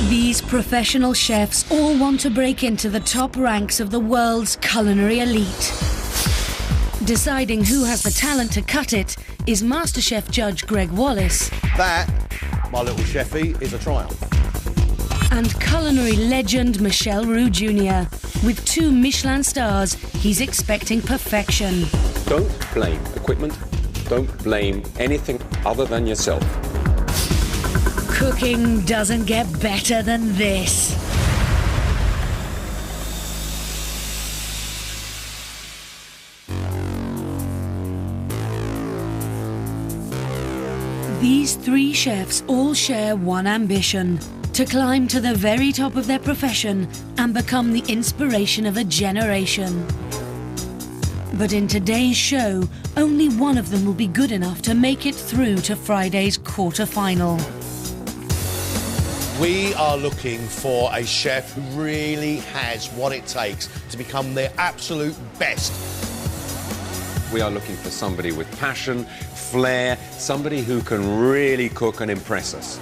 These professional chefs all want to break into the top ranks of the world's culinary elite. Deciding who has the talent to cut it is MasterChef judge Greg Wallace. That, my little chefie, is a triumph. And culinary legend Michel Roux Jr. With 2 Michelin stars, he's expecting perfection. Don't blame equipment. Don't blame anything other than yourself. Cooking doesn't get better than this. These 3 chefs all share one ambition: to climb to the very top of their profession and become the inspiration of a generation. But in today's show, only one of them will be good enough to make it through to Friday's quarter-final. We are looking for a chef who really has what it takes to become their absolute best. We are looking for somebody with passion, flair, somebody who can really cook and impress us.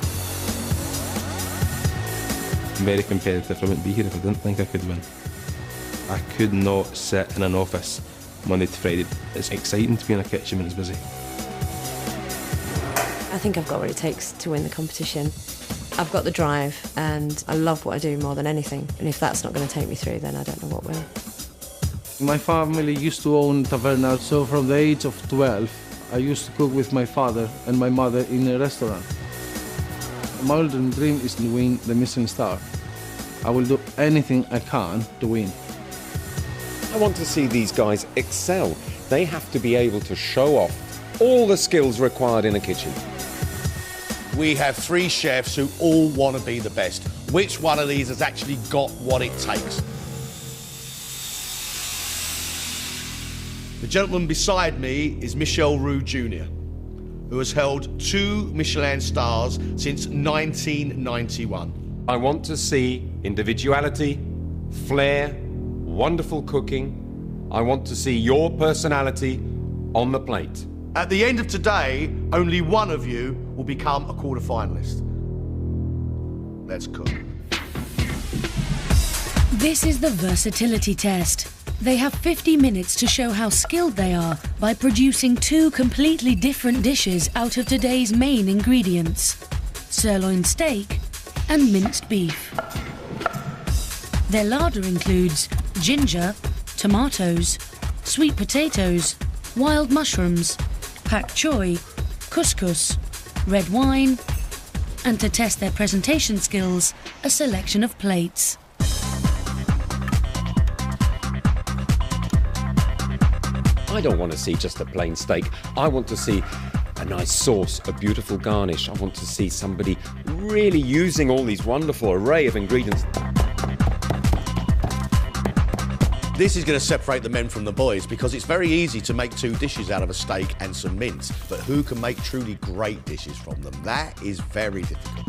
I'm very competitive. I wouldn't be here if I didn't think I could win. I could not sit in an office Monday to Friday. It's exciting to be in a kitchen when it's busy. I think I've got what it takes to win the competition. I've got the drive and I love what I do more than anything. And if that's not going to take me through, then I don't know what will. My family used to own taverna, so from the age of 12, I used to cook with my father and my mother in a restaurant. My ultimate dream is to win the Michelin star. I will do anything I can to win. I want to see these guys excel. They have to be able to show off all the skills required in a kitchen. We have 3 chefs who all want to be the best. Which one of these has actually got what it takes? The gentleman beside me is Michel Roux Jr., who has held 2 Michelin stars since 1991. I want to see individuality, flair, wonderful cooking. I want to see your personality on the plate. At the end of today, only one of you will become a quarter-finalist. Let's cook. This is the versatility test. They have 50 minutes to show how skilled they are by producing 2 completely different dishes out of today's main ingredients: sirloin steak and minced beef. Their larder includes ginger, tomatoes, sweet potatoes, wild mushrooms, pak choy, couscous, red wine, and to test their presentation skills, a selection of plates. I don't want to see just a plain steak. I want to see a nice sauce, a beautiful garnish. I want to see somebody really using all these wonderful array of ingredients. This is going to separate the men from the boys because it's very easy to make 2 dishes out of a steak and some mince, but who can make truly great dishes from them? That is very difficult.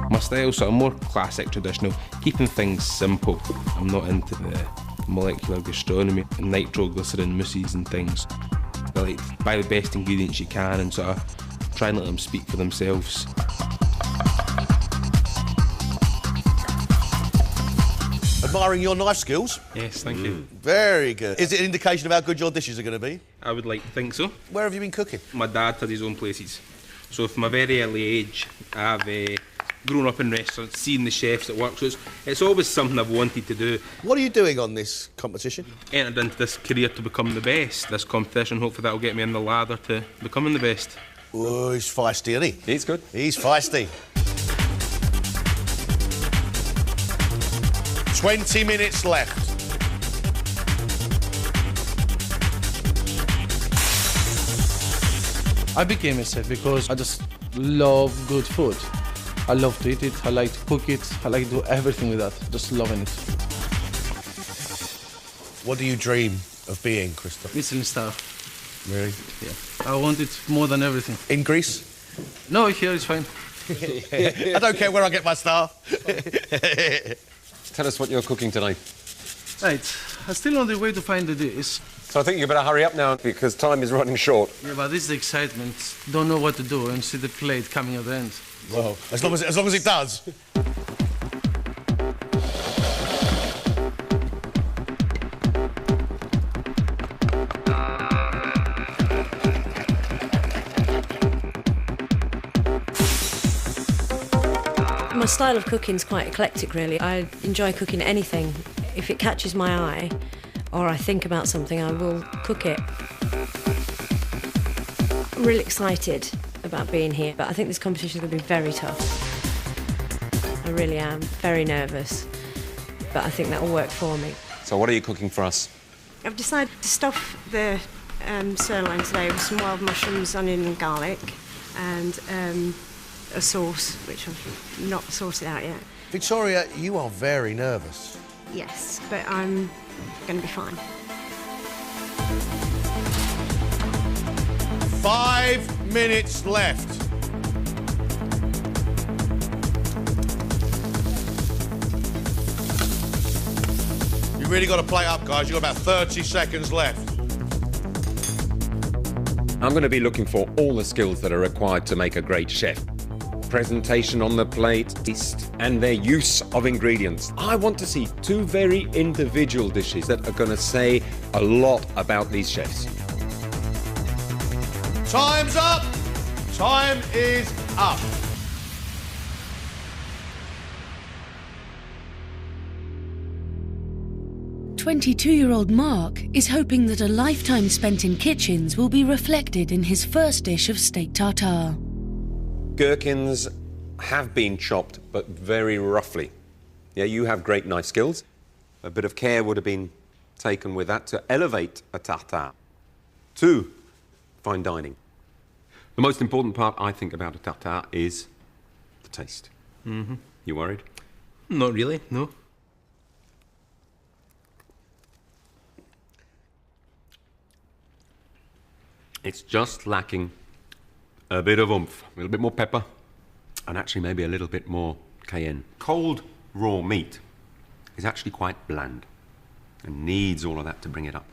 My style's sort of more classic, traditional, keeping things simple. I'm not into the molecular gastronomy and nitroglycerin mousses and things. I like to buy the best ingredients you can and sort of try and let them speak for themselves. Admiring your knife skills. Yes, thank you. Very good. Is it an indication of how good your dishes are going to be? I would like to think so. Where have you been cooking? My dad had his own places. So from a very early age, I've grown up in restaurants, seen the chefs that work. So it's always something I've wanted to do. What are you doing on this competition? Entered into this career to become the best. This competition, hopefully that'll get me on the ladder to becoming the best. Oh, he's feisty, isn't he? He's good. He's feisty. 20 minutes left. I became a chef because I just love good food. I love to eat it, I like to cook it, I like to do everything with that, just loving it. What do you dream of being, Christoph? Michelin star. Really? Yeah. I want it more than everything. In Greece? No, here it's fine. I don't care where I get my star. Tell us what you're cooking tonight. Right, I'm still on the way to find the dish. So I think you better hurry up now because time is running short. Yeah, but this is the excitement. Don't know what to do and see the plate coming at the end. Well, as long as it does. My style of cooking is quite eclectic, really. I enjoy cooking anything. If it catches my eye or I think about something, I will cook it. I'm really excited about being here, but I think this competition is going to be very tough. I really am. Very nervous, but I think that will work for me. So what are you cooking for us? I've decided to stuff the sirloin today with some wild mushrooms, onion and garlic, and a sauce, which I've not sorted out yet. Victoria, you are very nervous. Yes, but I'm going to be fine. 5 minutes left. You really got to play up, guys. You've got about 30 seconds left. I'm going to be looking for all the skills that are required to make a great chef. Presentation on the plate, taste, and their use of ingredients. I want to see two very individual dishes that are going to say a lot about these chefs. Time's up. Time is up. "22-year-old Mark is hoping that a lifetime spent in kitchens will be reflected in his first dish of steak tartare. Gherkins have been chopped, but very roughly. Yeah, you have great knife skills. A bit of care would have been taken with that to elevate a tartare to fine dining. The most important part, I think, about a tartare is the taste. Mm-hmm. You worried? Not really, no. It's just lacking a bit of oomph, a little bit more pepper, and actually maybe a little bit more cayenne. Cold raw meat is actually quite bland and needs all of that to bring it up.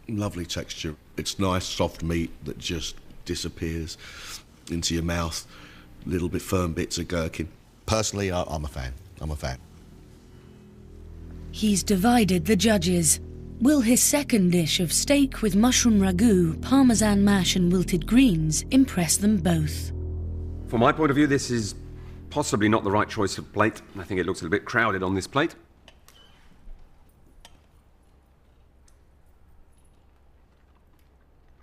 Lovely texture. It's nice, soft meat that just disappears into your mouth. Little bit firm bits of gherkin. Personally, I'm a fan. I'm a fan. He's divided the judges. Will his second dish of steak with mushroom ragu, parmesan mash and wilted greens impress them both? From my point of view, this is possibly not the right choice of plate. I think it looks a little bit crowded on this plate.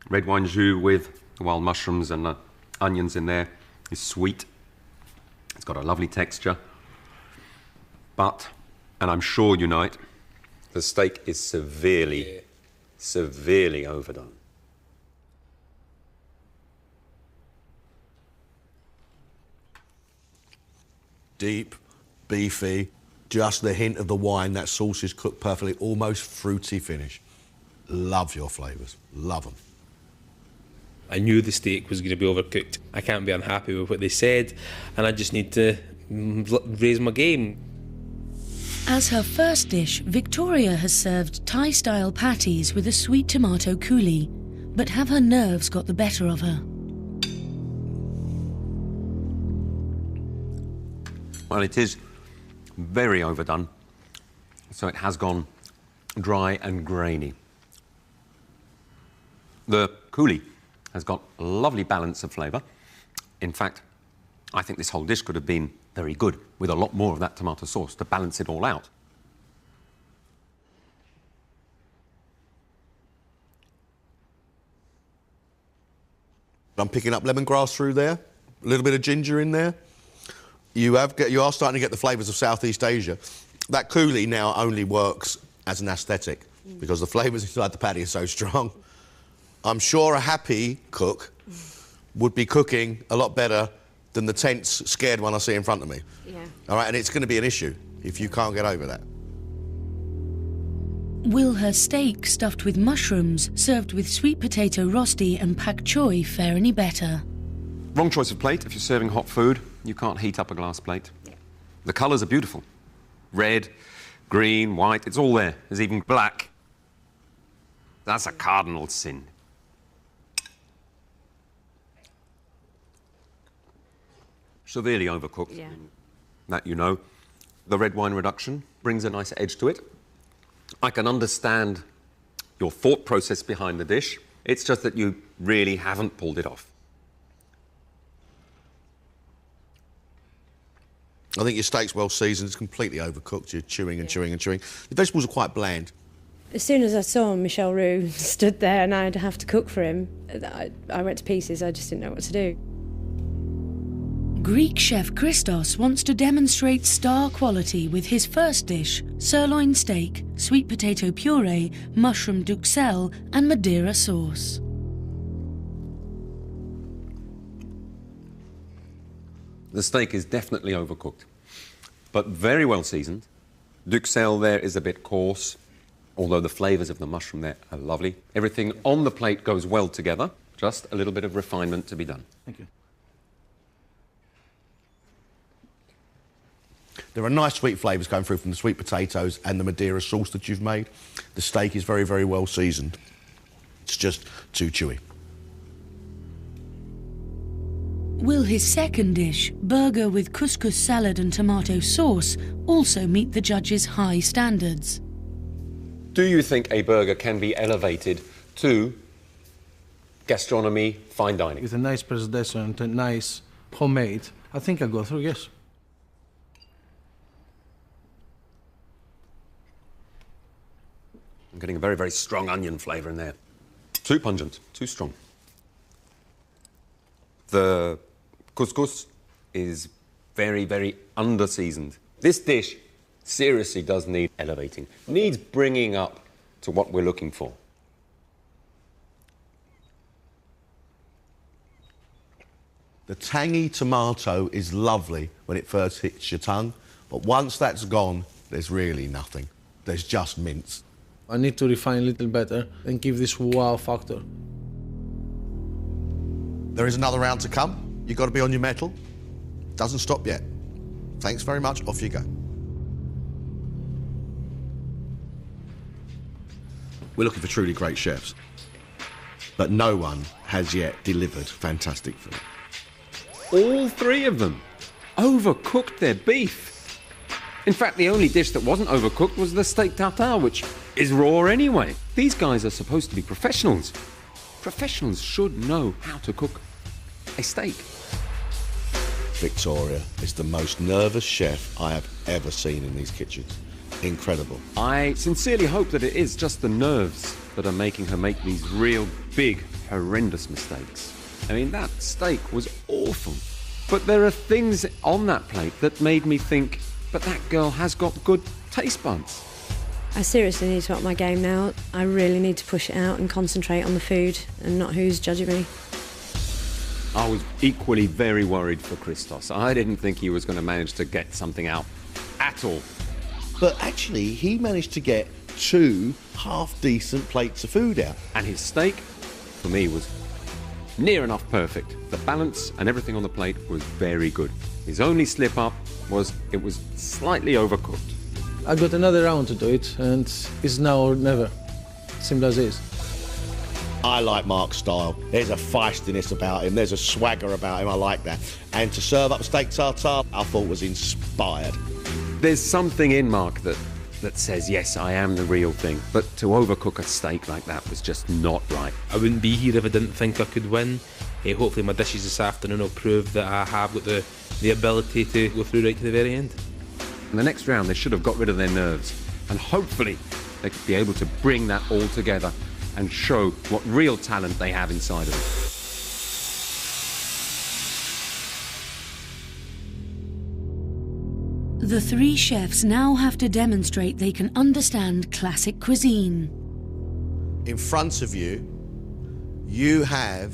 Red wine jus with wild mushrooms and onions in there is sweet. It's got a lovely texture. But, and I'm sure you know it, the steak is severely overdone. Deep, beefy, just the hint of the wine. That sauce is cooked perfectly, almost fruity finish. Love your flavours, love them. I knew the steak was going to be overcooked. I can't be unhappy with what they said, and I just need to raise my game. As her first dish, Victoria has served Thai-style patties with a sweet tomato coulis. But have her nerves got the better of her? Well, it is very overdone, so it has gone dry and grainy. The coulis has got a lovely balance of flavour. In fact, I think this whole dish could have been very good with a lot more of that tomato sauce to balance it all out. I'm picking up lemongrass through there, a little bit of ginger in there. You are starting to get the flavours of Southeast Asia. That coulis now only works as an aesthetic because the flavours inside the patty are so strong. I'm sure a happy cook would be cooking a lot better than the tense, scared one I see in front of me. Yeah. All right, and it's going to be an issue if you can't get over that. Will her steak stuffed with mushrooms, served with sweet potato rosti and pak choi, fare any better? Wrong choice of plate. If you're serving hot food, you can't heat up a glass plate. The colours are beautiful. Red, green, white, it's all there. There's even black. That's a cardinal sin. Severely overcooked. Yeah. That you know. The red wine reduction brings a nice edge to it. I can understand your thought process behind the dish. It's just that you really haven't pulled it off. I think your steak's well seasoned. It's completely overcooked. You're chewing and chewing and chewing. The vegetables are quite bland. As soon as I saw Michel Roux stood there and I'd have to cook for him, I went to pieces. I just didn't know what to do. Greek chef Christos wants to demonstrate star quality with his first dish, sirloin steak, sweet potato puree, mushroom duxelle and Madeira sauce. The steak is definitely overcooked, but very well seasoned. Duxelle there is a bit coarse, although the flavours of the mushroom there are lovely. Everything on the plate goes well together, just a little bit of refinement to be done. Thank you. There are nice sweet flavours going through from the sweet potatoes and the Madeira sauce that you've made. The steak is very, very well seasoned. It's just too chewy. Will his second dish, burger with couscous salad and tomato sauce, also meet the judges' high standards? Do you think a burger can be elevated to gastronomy, fine dining? With a nice presentation and a nice homemade, I think I go through, yes. I'm getting a very, very strong onion flavour in there. Too pungent, too strong. The couscous is very, very under-seasoned. This dish seriously does need elevating, needs bringing up to what we're looking for. The tangy tomato is lovely when it first hits your tongue, but once that's gone, there's really nothing. There's just mince. I need to refine a little better and give this wow factor. There is another round to come. You've got to be on your mettle. Doesn't stop yet. Thanks very much. Off you go. We're looking for truly great chefs, but no one has yet delivered fantastic food. All three of them overcooked their beef. In fact, the only dish that wasn't overcooked was the steak tartare, which is raw anyway. These guys are supposed to be professionals. Professionals should know how to cook a steak. Victoria is the most nervous chef I have ever seen in these kitchens. Incredible. I sincerely hope that it is just the nerves that are making her make these real big, horrendous mistakes. I mean, that steak was awful. But there are things on that plate that made me think, but that girl has got good taste buds. I seriously need to up my game now. I really need to push it out and concentrate on the food and not who's judging me. I was equally very worried for Christos. I didn't think he was going to manage to get something out at all. But actually, he managed to get 2 half-decent plates of food out. And his steak, for me, was near enough perfect. The balance and everything on the plate was very good. His only slip-up was it was slightly overcooked. I got another round to do it, and it's now or never. Simple as is. I like Mark's style. There's a feistiness about him. There's a swagger about him. I like that. And to serve up steak tartare, I thought was inspired. There's something in Mark that says, yes, I am the real thing. But to overcook a steak like that was just not right. I wouldn't be here if I didn't think I could win. Hopefully my dishes this afternoon will prove that I have got the ability to go through right to the very end. In the next round, they should have got rid of their nerves. And hopefully they could be able to bring that all together and show what real talent they have inside of them. The 3 chefs now have to demonstrate they can understand classic cuisine. In front of you, you have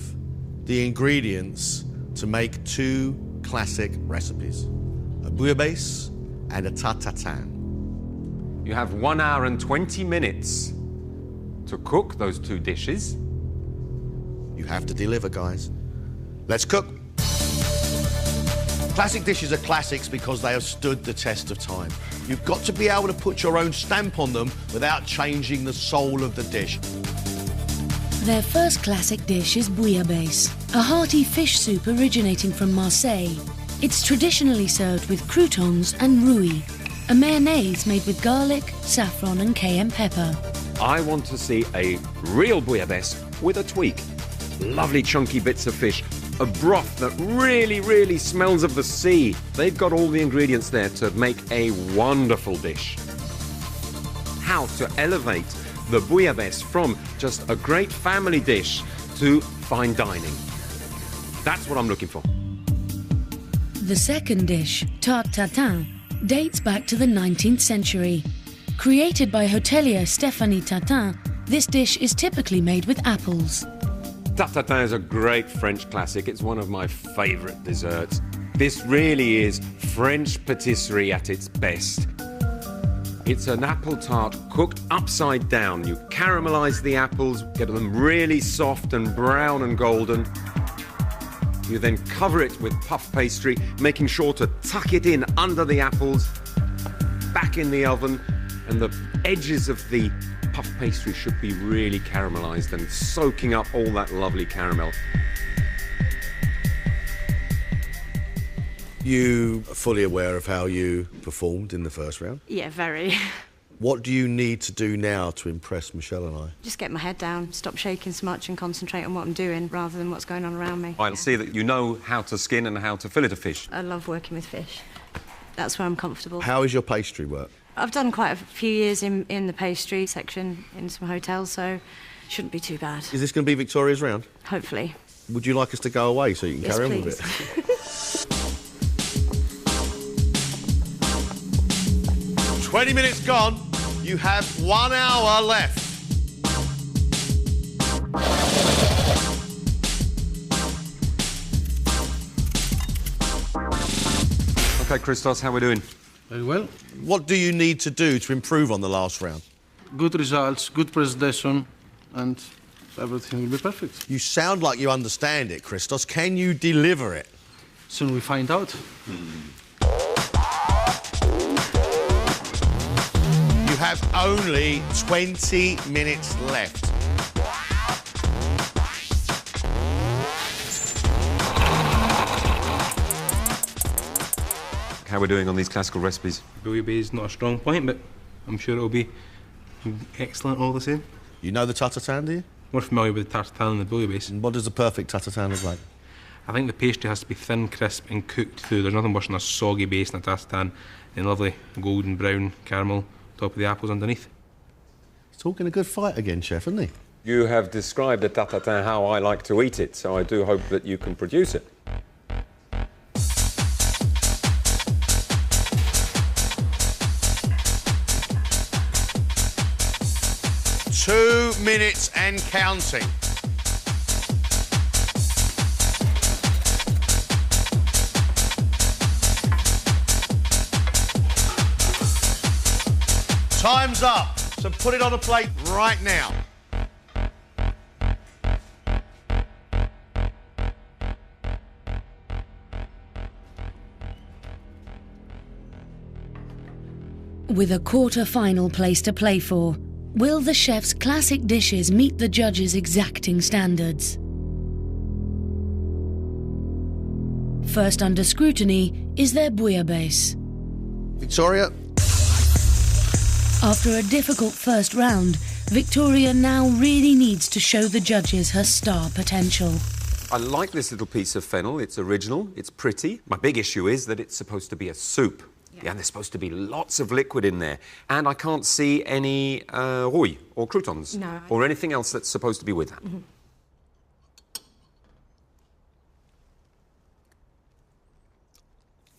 the ingredients to make 2 classic recipes, a bouillabaisse and a tatin. You have 1 hour and 20 minutes to cook those 2 dishes. You have to deliver, guys. Let's cook. Classic dishes are classics because they have stood the test of time. You've got to be able to put your own stamp on them without changing the soul of the dish. Their first classic dish is bouillabaisse, a hearty fish soup originating from Marseille. It's traditionally served with croutons and rouille, a mayonnaise made with garlic, saffron and cayenne pepper. I want to see a real bouillabaisse with a tweak. Lovely chunky bits of fish, a broth that really, really smells of the sea. They've got all the ingredients there to make a wonderful dish. How to elevate the bouillabaisse from just a great family dish to fine dining. That's what I'm looking for. The second dish, tarte tatin, dates back to the 19th century. Created by hotelier Stéphanie Tatin, this dish is typically made with apples. Tarte tatin is a great French classic. It's one of my favourite desserts. This really is French patisserie at its best. It's an apple tart cooked upside down. You caramelise the apples, get them really soft and brown and golden. You then cover it with puff pastry, making sure to tuck it in under the apples, back in the oven, and the edges of the puff pastry should be really caramelised and soaking up all that lovely caramel. You are fully aware of how you performed in the first round. Yeah, very. What do you need to do now to impress Michelle and I? Just get my head down, stop shaking so much and concentrate on what I'm doing rather than what's going on around me. I'll see that you know how to skin and how to fillet a fish. I love working with fish. That's where I'm comfortable. How is your pastry work? I've done quite a few years in the pastry section in some hotels, so shouldn't be too bad. Is this going to be Victoria's round? Hopefully. Would you like us to go away so you can Yes, carry on please. with it? 20 minutes gone. You have 1 hour left. OK, Christos, how are we doing? Very well. What do you need to do to improve on the last round? Good results, good presentation, and everything will be perfect. You sound like you understand it, Christos. Can you deliver it? Soon we find out. You have only 20 minutes left. How are we doing on these classical recipes? Bouillabaisse is not a strong point, but I'm sure it'll be excellent all the same. You know the tartatan, do you? We're familiar with the tartatan and the bouillabaisse. And what does the perfect tartatan look like? I think the pastry has to be thin, crisp and cooked through. There's nothing worse than a soggy base in a tartatan and lovely golden brown caramel top of the apples underneath. He's talking a good fight again, Chef, isn't he? You have described the tartatan how I like to eat it, so I do hope that you can produce it. Two minutes and counting. Time's up, so put it on a plate right now. With a quarter-final place to play for, will the chef's classic dishes meet the judges' exacting standards? First under scrutiny is their bouillabaisse. Victoria? After a difficult first round, Victoria now really needs to show the judges her star potential. I like this little piece of fennel. It's original, it's pretty. My big issue is that it's supposed to be a soup. Yeah, and there's supposed to be lots of liquid in there. And I can't see any rouille or croutons. No. Or anything else that's supposed to be with that. Mm-hmm.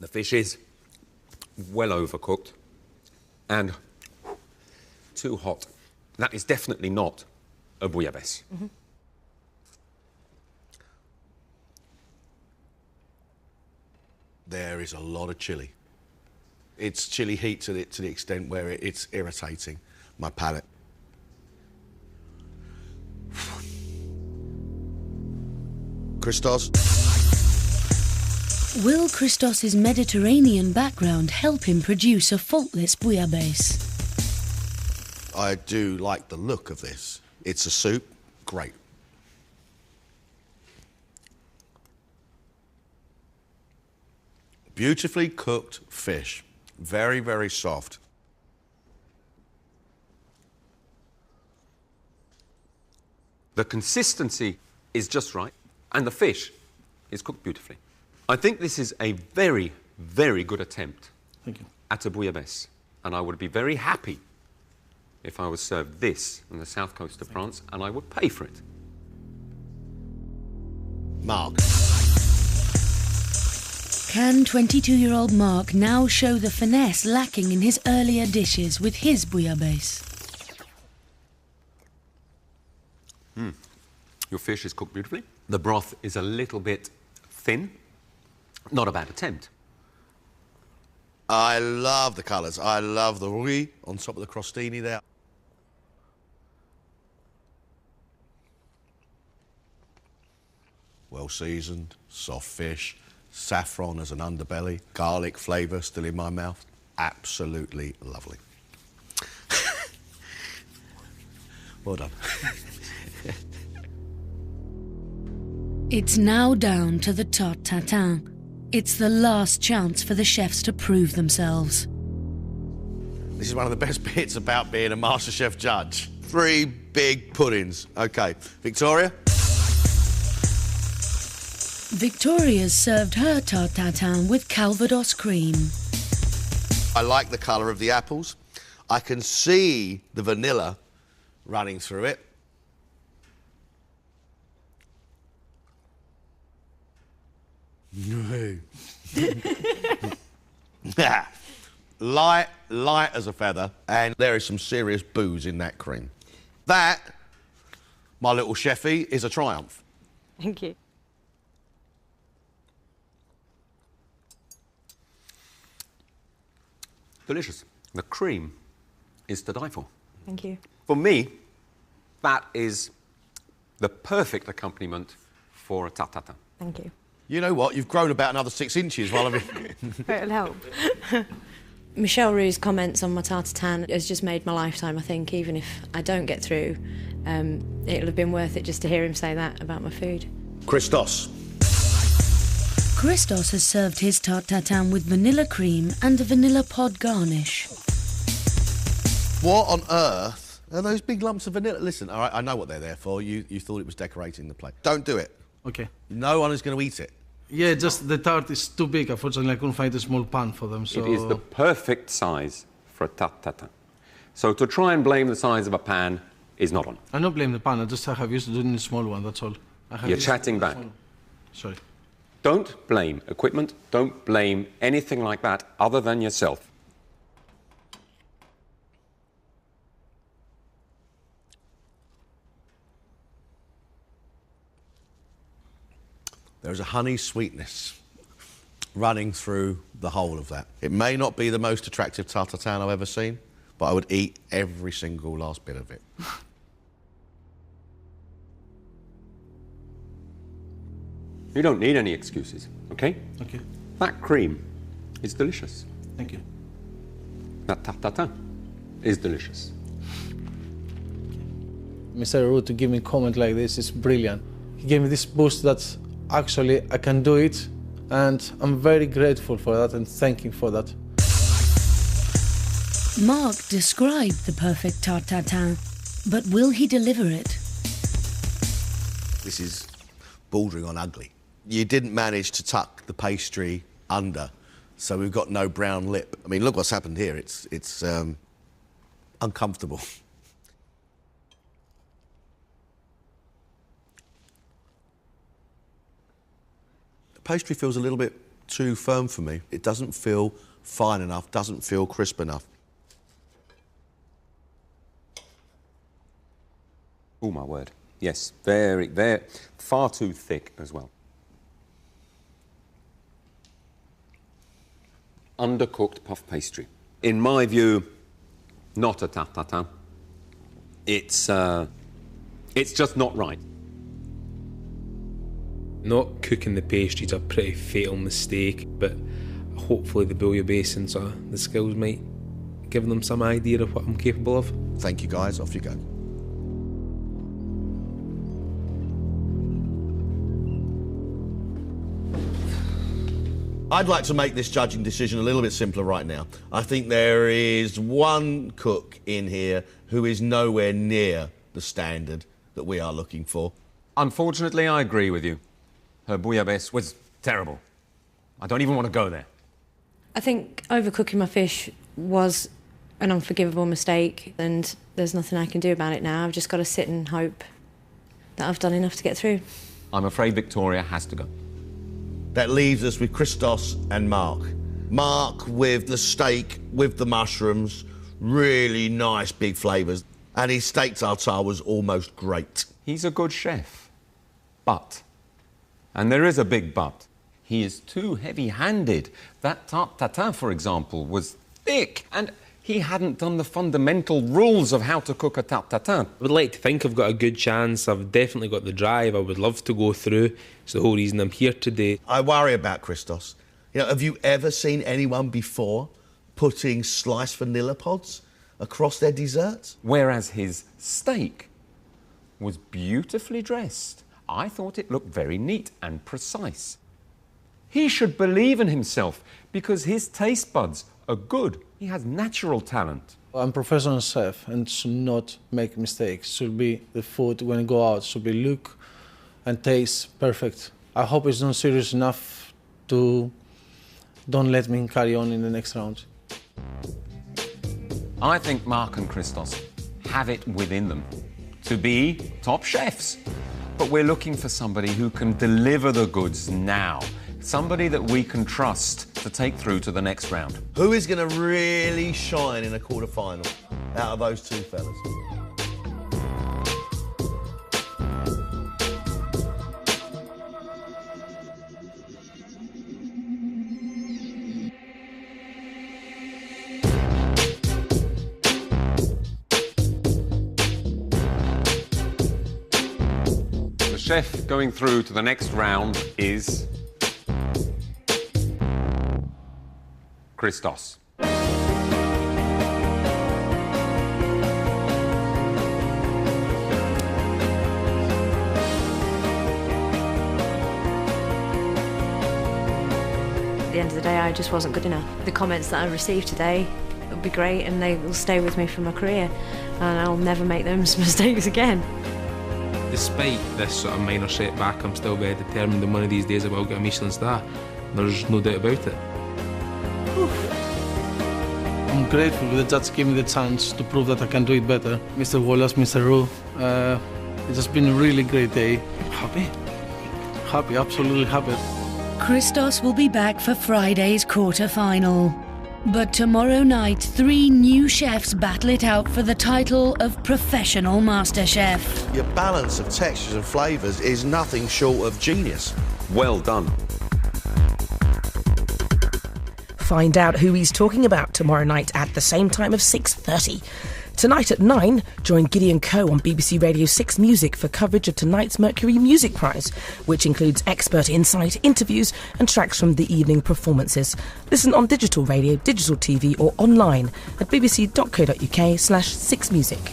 The fish is well overcooked and too hot. That is definitely not a bouillabaisse. Mm-hmm. There is a lot of chilli. It's chili heat to the extent where it's irritating my palate. Christos? Will Christos's Mediterranean background help him produce a faultless bouillabaisse? I do like the look of this. It's a soup, great. Beautifully cooked fish, very, very soft. The consistency is just right, and the fish is cooked beautifully. I think this is a very, very good attempt Thank you. at a bouillabaisse, and I would be very happy if I was served this on the south coast of France, and I would pay for it. Mark. Can 22-year-old Mark now show the finesse lacking in his earlier dishes with his bouillabaisse? Your fish is cooked beautifully. The broth is a little bit thin. Not a bad attempt. I love the colours. I love the riz on top of the crostini there. Well seasoned, soft fish, saffron as an underbelly, garlic flavour still in my mouth. Absolutely lovely. Well done. It's now down to the tarte tatin. It's the last chance for the chefs to prove themselves. This is one of the best bits about being a MasterChef judge. 3 big puddings. OK, Victoria? Victoria's served her tarte tatin with Calvados cream. I like the colour of the apples. I can see the vanilla running through it. light as a feather, and there is some serious booze in that cream. That, my little chefie, is a triumph. Thank you. Delicious. The cream is to die for. Thank you. For me, that is the perfect accompaniment for a tarte tatin. Thank you. You know what? You've grown about another 6 inches while I've been... It'll help. Michelle Roux's comments on my tarte tatin has just made my lifetime, I think. Even if I don't get through, it'll have been worth it just to hear him say that about my food. Christos. Christos has served his tarte tatin with vanilla cream and a vanilla pod garnish. What on earth are those big lumps of vanilla? Listen, all right, I know what they're there for. You thought it was decorating the plate. Don't do it. Okay. No one is going to eat it. Yeah, just the tart is too big. Unfortunately, I couldn't find a small pan for them, so... It is the perfect size for a tarte tatin. So to try and blame the size of a pan is not on. I don't blame the pan, I just have used to doing a small one, that's all. You're chatting back. Sorry. Don't blame equipment, don't blame anything like that other than yourself. There's a honey sweetness running through the whole of that. It may not be the most attractive tarte tatin I've ever seen, but I would eat every single last bit of it. You don't need any excuses, okay? Okay. That cream is delicious. Thank you. That tarte tatin is delicious. Mr. Roux to give me a comment like this is brilliant. He gave me this boost that actually I can do it, and I'm very grateful for that and thanking for that. Mark described the perfect tarte tatin, but will he deliver it? This is bordering on ugly. You didn't manage to tuck the pastry under, so we've got no brown lip. I mean, look what's happened here. It's uncomfortable. The pastry feels a little bit too firm for me. It doesn't feel fine enough, doesn't feel crisp enough. Oh, my word. Yes, they're far too thick as well. Undercooked puff pastry. In my view, not a tarte tatin. It's just not right. Not cooking the pastries a pretty fatal mistake, but hopefully the bouillabaisse and sort of the skills might give them some idea of what I'm capable of. Thank you, guys. Off you go. I'd like to make this judging decision a little bit simpler right now. I think there is one cook in here who is nowhere near the standard that we are looking for. Unfortunately, I agree with you. Her bouillabaisse was terrible. I don't even want to go there. I think overcooking my fish was an unforgivable mistake, and there's nothing I can do about it now. I've just got to sit and hope that I've done enough to get through. I'm afraid Victoria has to go. That leaves us with Christos and Mark. Mark with the steak, with the mushrooms, really nice big flavours. And his steak tartare was almost great. He's a good chef. But, and there is a big but, he is too heavy-handed. That tarte tatin, for example, was thick, and he hadn't done the fundamental rules of how to cook a tarte tatin. I would like to think I've got a good chance. I've definitely got the drive. I would love to go through. It's the whole reason I'm here today. I worry about Christos. You know, have you ever seen anyone before putting sliced vanilla pods across their desserts? Whereas his steak was beautifully dressed. I thought it looked very neat and precise. He should believe in himself because his taste buds are good. He has natural talent. I'm a professional chef and should not make mistakes. Should be the food when I go out should be look and taste perfect. I hope it's not serious enough to don't let me carry on in the next round. I think Mark and Christos have it within them to be top chefs. But we're looking for somebody who can deliver the goods now. Somebody that we can trust to take through to the next round. Who is going to really shine in a quarter-final out of those two fellas? The chef going through to the next round is Christos. At the end of the day, I just wasn't good enough. The comments that I received today will be great, and they will stay with me for my career, and I'll never make those mistakes again. Despite this sort of minor setback, I'm still very determined that one of these days I will get a Michelin star. There's no doubt about it. I'm grateful the judge gave me the chance to prove that I can do it better. Mr. Wallace, Mr. Roux, it has been a really great day. Happy? Happy, absolutely happy. Christos will be back for Friday's quarter-final. But tomorrow night, 3 new chefs battle it out for the title of Professional MasterChef. Your balance of textures and flavours is nothing short of genius. Well done. Find out who he's talking about tomorrow night at the same time of 6:30. Tonight at 9, join Gideon Coe on BBC Radio 6 Music for coverage of tonight's Mercury Music Prize, which includes expert insight, interviews and tracks from the evening performances. Listen on digital radio, digital TV or online at bbc.co.uk/6music.